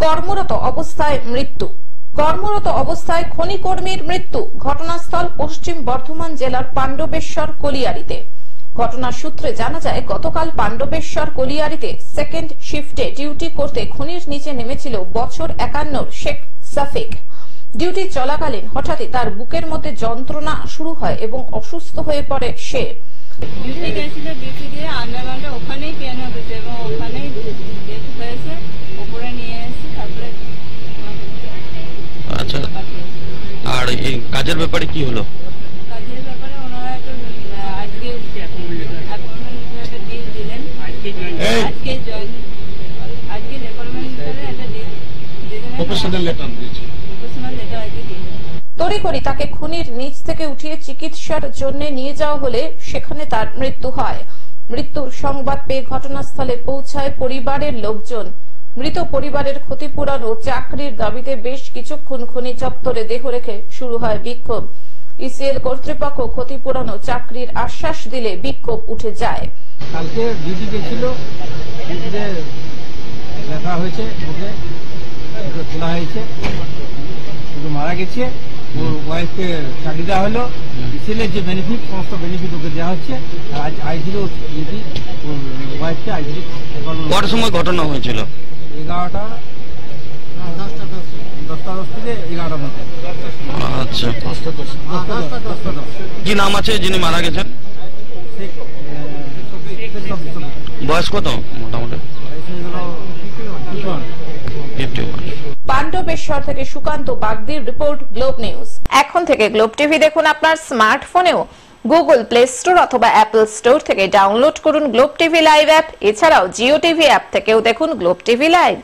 কর্মরত অবস্থায় মৃত্যু। কর্মরত অবস্থায় খনি কর্মীর মৃত্যু। ঘটনাস্থল পশ্চিম বর্ধমান জেলার পাণ্ডবেশ্বর কলিয়ারিতে। ঘটনার সূত্রে জানা যায়, গতকাল পাণ্ডবেশ্বর কলিয়ারিতে সেকেন্ড শিফটে ডিউটি করতে খনির নিচে নেমেছিল বছর 51 শেখ সাফিক। ডিউটি চলাকালীন হঠাৎই তার বুকের মধ্যে যন্ত্রণা শুরু হয় এবং অসুস্থ হয়ে পড়ে সে। ডিউটি গেছিল, ডিউটি দিয়ে আধা ঘন্টা ওখানেই পিয়ানো হয়েছে এবং ওখানেই যেতে হয়েছে, উপরে নিয়ে এসে তারপরে। আচ্ছা, আর এই কাজের ব্যাপারে কি হলো? কাজের ব্যাপারে ওনারা তো আজকে অ্যাপয়েন্টমেন্ট ডিল দিলেন, আজকে অ্যাপয়েন্টমেন্ট করে একটা ডিল দিলেন, প্রফেশনাল লেটার দিয়েছে, প্রফেশনাল লেটার আজকে দিয়েছে। তড়িঘড়ি তাকে খনির নিচ থেকে উঠিয়ে চিকিৎসার জন্য নিয়ে যাওয়া হলে সেখানে তার মৃত্যু হয়। মৃত্যুর সংবাদ পেয়ে ঘটনাস্থলে পৌঁছায় পরিবারের লোকজন। মৃত পরিবারের ক্ষতিপূরণ ও চাকরির দাবিতে বেশ কিছুক্ষণ খনি চত্বরে দেহ রেখে শুরু হয় বিক্ষোভ। ইসিএল কর্তৃপক্ষ ক্ষতিপূরণ ও চাকরির আশ্বাস দিলে বিক্ষোভ উঠে যায়। কালকে ডিউটি গেছিল, দেখা হয়েছে, ওকে তোলা হয়েছে, শুধু মারা গেছে। ওর ওয়াইফকে চাকরি দেওয়া হলো, ইসিএলের যে বেনিফিট, সমস্ত বেনিফিট ওকে দেওয়া হচ্ছে। আর আইছিল ডিউটি, ওর ওয়াইফকে আইছিল। কত সময় ঘটনা হয়েছিল? 11টা 10টা থেকে 11টার মধ্যে। আচ্ছা, কি নাম আছে যিনি মারা গেছেন? বয়স কত মোটামুটি? পাণ্ডবেশ্বর থেকে সুকান্ত বাগদির রিপোর্ট, গ্লোব নিউজ। এখন থেকে গ্লোব টিভি দেখুন আপনার স্মার্টফোনেও। গুগল প্লে স্টোর অথবা অ্যাপল স্টোর থেকে ডাউনলোড করুন গ্লোব টিভি লাইভ অ্যাপ। এছাড়াও জিও টিভি অ্যাপ থেকেও দেখুন গ্লোব টিভি লাইভ।